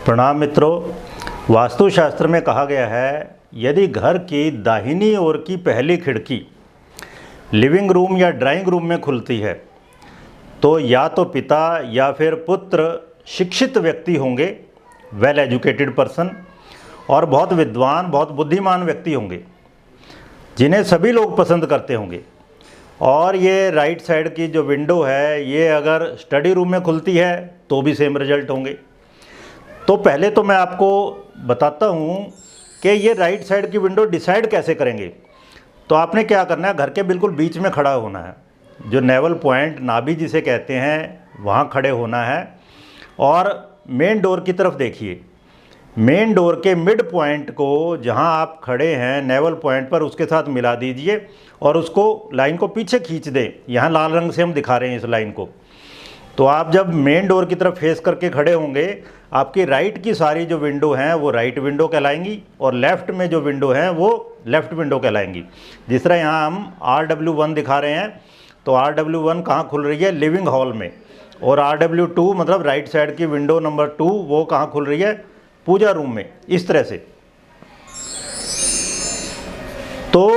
प्रणाम मित्रों। वास्तुशास्त्र में कहा गया है यदि घर की दाहिनी ओर की पहली खिड़की लिविंग रूम या ड्राइंग रूम में खुलती है तो या तो पिता या फिर पुत्र शिक्षित व्यक्ति होंगे, वेल एजुकेटेड पर्सन, और बहुत विद्वान, बहुत बुद्धिमान व्यक्ति होंगे जिन्हें सभी लोग पसंद करते होंगे। और ये राइट साइड की जो विंडो है ये अगर स्टडी रूम में खुलती है तो भी सेम रिजल्ट होंगे। तो पहले तो मैं आपको बताता हूँ कि ये राइट साइड की विंडो डिसाइड कैसे करेंगे। तो आपने क्या करना है, घर के बिल्कुल बीच में खड़ा होना है, जो नेवल पॉइंट, नाभि जिसे कहते हैं, वहाँ खड़े होना है और मेन डोर की तरफ देखिए। मेन डोर के मिड पॉइंट को जहाँ आप खड़े हैं नेवल पॉइंट पर उसके साथ मिला दीजिए और उसको लाइन को पीछे खींच दें। यहाँ लाल रंग से हम दिखा रहे हैं इस लाइन को। तो आप जब मेन डोर की तरफ फेस करके खड़े होंगे, आपकी राइट की सारी जो विंडो हैं वो राइट विंडो कहलाएंगी और लेफ़्ट में जो विंडो हैं वो लेफ़्ट विंडो कहलाएंगी। जिस तरह यहाँ हम RW1 दिखा रहे हैं, तो RW1 कहाँ खुल रही है? लिविंग हॉल में। और RW2 मतलब राइट साइड की विंडो नंबर 2 वो कहाँ खुल रही है? पूजा रूम में। इस तरह से। तो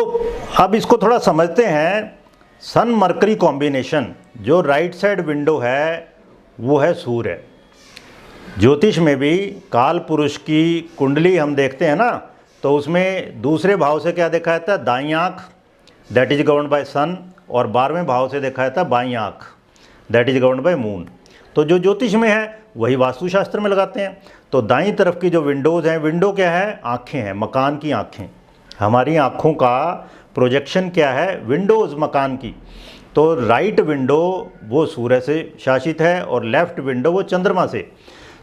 अब इसको थोड़ा समझते हैं। सन मरकरी कॉम्बिनेशन, जो राइट साइड विंडो है वो है सूर्य। ज्योतिष में भी काल पुरुष की कुंडली हम देखते हैं ना, तो उसमें दूसरे भाव से क्या देखा जाता है? दाईं आँख, दैट इज गवर्न्ड बाय सन, और 12वें भाव से देखा जाता है बाईं आँख, that is governed bye moon. तो जो ज्योतिष में है वही वास्तुशास्त्र में लगाते हैं। तो दाईं तरफ की जो विंडोज़ हैं, विंडो क्या है? आँखें हैं, मकान की आँखें। हमारी आँखों का प्रोजेक्शन क्या है? विंडोज़ मकान की। तो राइट विंडो वो सूर्य से शासित है और लेफ़्ट विंडो वो चंद्रमा से।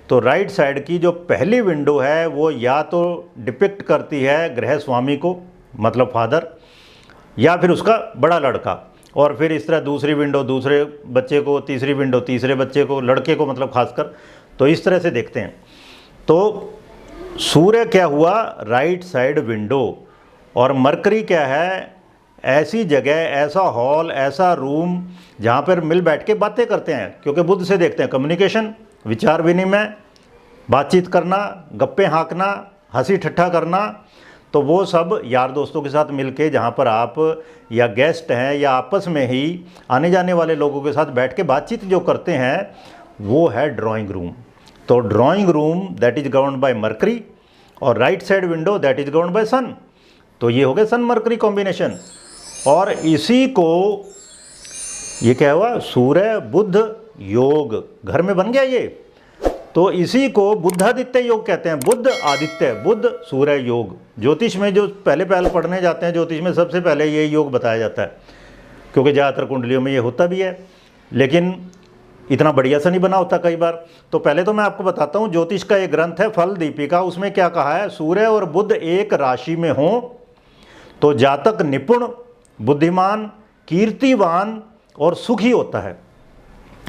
तो राइट साइड की जो पहली विंडो है वो या तो डिपिक्ट करती है गृह स्वामी को, मतलब फादर, या फिर उसका बड़ा लड़का, और फिर इस तरह दूसरी विंडो दूसरे बच्चे को, तीसरी विंडो तीसरे बच्चे को, लड़के को मतलब खासकर। तो इस तरह से देखते हैं। तो सूर्य क्या हुआ? Right side window. और मरकरी क्या है? ऐसी जगह, ऐसा हॉल, ऐसा रूम जहाँ पर मिल बैठ के बातें करते हैं, क्योंकि बुध से देखते हैं कम्युनिकेशन, विचार विनिमय, बातचीत करना, गप्पे हाँकना, हंसी ठट्ठा करना। तो वो सब यार दोस्तों के साथ मिलके जहाँ पर आप या गेस्ट हैं या आपस में ही आने जाने वाले लोगों के साथ बैठ के बातचीत जो करते हैं वो है ड्राइंग रूम। तो drawing room that is governed by Mercury और right side window that is governed by sun. तो ये हो गया सन मरकरी कॉम्बिनेशन। और इसी को ये क्या हुआ? सूर्य बुध योग घर में बन गया ये। तो इसी को बुद्धादित्य योग कहते हैं। बुध आदित्य, बुध सूर्य योग। ज्योतिष में जो पहले पढ़ने जाते हैं ज्योतिष में, सबसे पहले ये योग बताया जाता है, क्योंकि ज़्यादातर कुंडलियों में ये होता भी है, लेकिन इतना बढ़िया सा नहीं बना होता कई बार। तो पहले तो मैं आपको बताता हूँ, ज्योतिष का एक ग्रंथ है फल दीपिका, उसमें क्या कहा है? सूर्य और बुध एक राशि में हों तो जातक निपुण, बुद्धिमान, कीर्तिवान और सुखी होता है।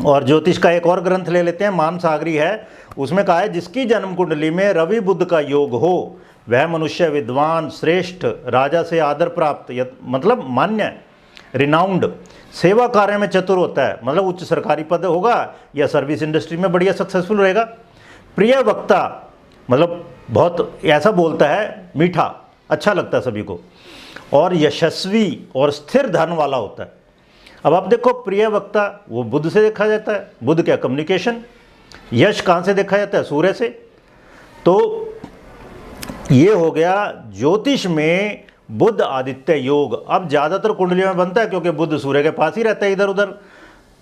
और ज्योतिष का एक और ग्रंथ ले लेते हैं, मानसागरी है, उसमें कहा है जिसकी जन्म कुंडली में रवि बुध का योग हो वह मनुष्य विद्वान, श्रेष्ठ, राजा से आदर प्राप्त, मतलब मान्य, रिनाउंड, सेवा कार्य में चतुर होता है, मतलब उच्च सरकारी पद होगा या सर्विस इंडस्ट्री में बढ़िया सक्सेसफुल रहेगा। प्रिय वक्ता, मतलब बहुत ऐसा बोलता है मीठा, अच्छा लगता है सभी को। और यशस्वी और स्थिर धन वाला होता है। अब आप देखो, प्रिय वक्ता वो बुध से देखा जाता है। बुध क्या? कम्युनिकेशन। यश कहाँ से देखा जाता है? सूर्य से। तो ये हो गया ज्योतिष में बुध आदित्य योग। अब ज़्यादातर कुंडलियों में बनता है क्योंकि बुध सूर्य के पास ही रहता है इधर उधर,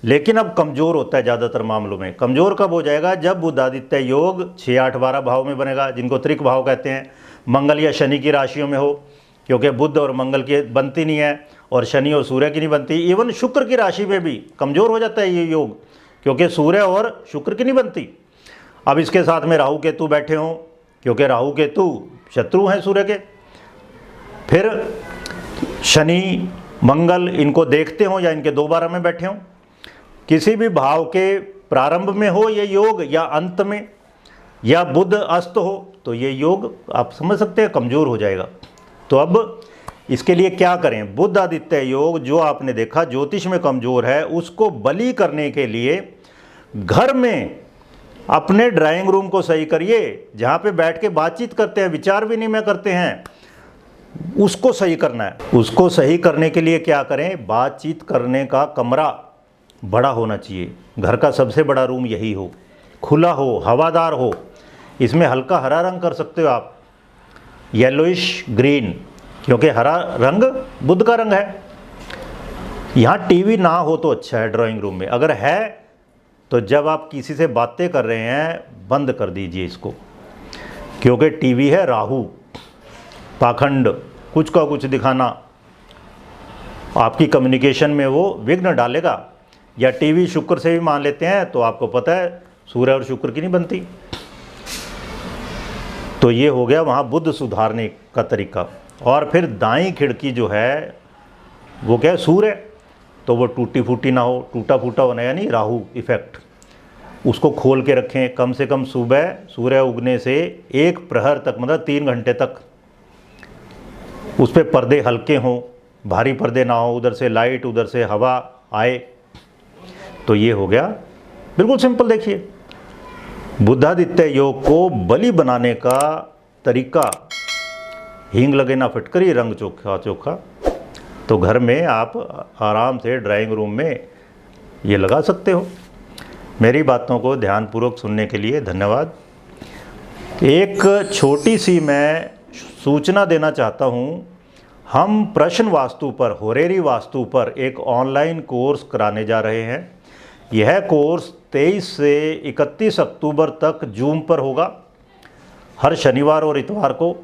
लेकिन अब कमज़ोर होता है ज़्यादातर मामलों में। कमज़ोर कब हो जाएगा? जब बुध आदित्य योग 6, 8, 12 भाव में बनेगा, जिनको त्रिक भाव कहते हैं। मंगल या शनि की राशियों में हो, क्योंकि बुध और मंगल की बनती नहीं है और शनि और सूर्य की नहीं बनती। इवन शुक्र की राशि में भी कमज़ोर हो जाता है ये योग, क्योंकि सूर्य और शुक्र की नहीं बनती। अब इसके साथ में राहु केतु बैठे हों, क्योंकि राहु केतु शत्रु हैं सूर्य के। फिर शनि मंगल इनको देखते हों या इनके 2-12 में बैठे हों, किसी भी भाव के प्रारंभ में हो ये योग या अंत में, या बुध अस्त हो, तो ये योग आप समझ सकते हैं कमज़ोर हो जाएगा। तो अब इसके लिए क्या करें? बुध आदित्य योग जो आपने देखा ज्योतिष में कमज़ोर है, उसको बली करने के लिए घर में अपने ड्राइंग रूम को सही करिए, जहाँ पे बैठ के बातचीत करते हैं, विचार विनिमय करते हैं, उसको सही करना है। उसको सही करने के लिए क्या करें, बातचीत करने का कमरा बड़ा होना चाहिए। घर का सबसे बड़ा रूम यही हो, खुला हो, हवादार हो। इसमें हल्का हरा रंग कर सकते हो आप, येलोइश ग्रीन, क्योंकि हरा रंग बुध का रंग है। यहाँ टीवी ना हो तो अच्छा है ड्राइंग रूम में, अगर है तो जब आप किसी से बातें कर रहे हैं बंद कर दीजिए इसको, क्योंकि टीवी है राहु, पाखंड, कुछ का कुछ दिखाना, आपकी कम्युनिकेशन में वो विघ्न डालेगा। या टीवी शुक्र से भी मान लेते हैं तो आपको पता है सूर्य और शुक्र की नहीं बनती। तो ये हो गया वहाँ बुध सुधारने का तरीका। और फिर दाईं खिड़की जो है वो क्या है, सूर्य, तो वो टूटी फूटी ना हो, टूटा फूटा होना यानी राहु इफेक्ट, उसको खोल के रखें। कम से कम सुबह सूर्य उगने से 1 प्रहर तक, मतलब 3 घंटे तक उस पर पर्दे हल्के हों, भारी पर्दे ना हो, उधर से लाइट उधर से हवा आए। तो ये हो गया बिल्कुल सिंपल। देखिए, बुधादित्य योग को बलि बनाने का तरीका, हींग लगे ना फटकरी, रंग चोखा चोखा। तो घर में आप आराम से ड्राइंग रूम में ये लगा सकते हो। मेरी बातों को ध्यानपूर्वक सुनने के लिए धन्यवाद। एक छोटी सी मैं सूचना देना चाहता हूँ, हम प्रश्न वास्तु पर, होरेरी वास्तु पर एक ऑनलाइन कोर्स कराने जा रहे हैं। यह कोर्स 23 से 31 अक्टूबर तक जूम पर होगा, हर शनिवार और इतवार को।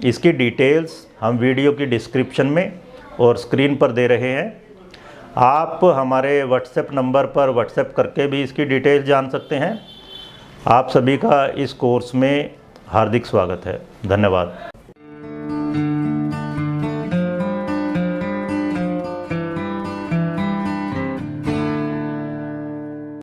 इसकी डिटेल्स हम वीडियो की डिस्क्रिप्शन में और स्क्रीन पर दे रहे हैं। आप हमारे व्हाट्सएप नंबर पर व्हाट्सएप करके भी इसकी डिटेल्स जान सकते हैं। आप सभी का इस कोर्स में हार्दिक स्वागत है। धन्यवाद।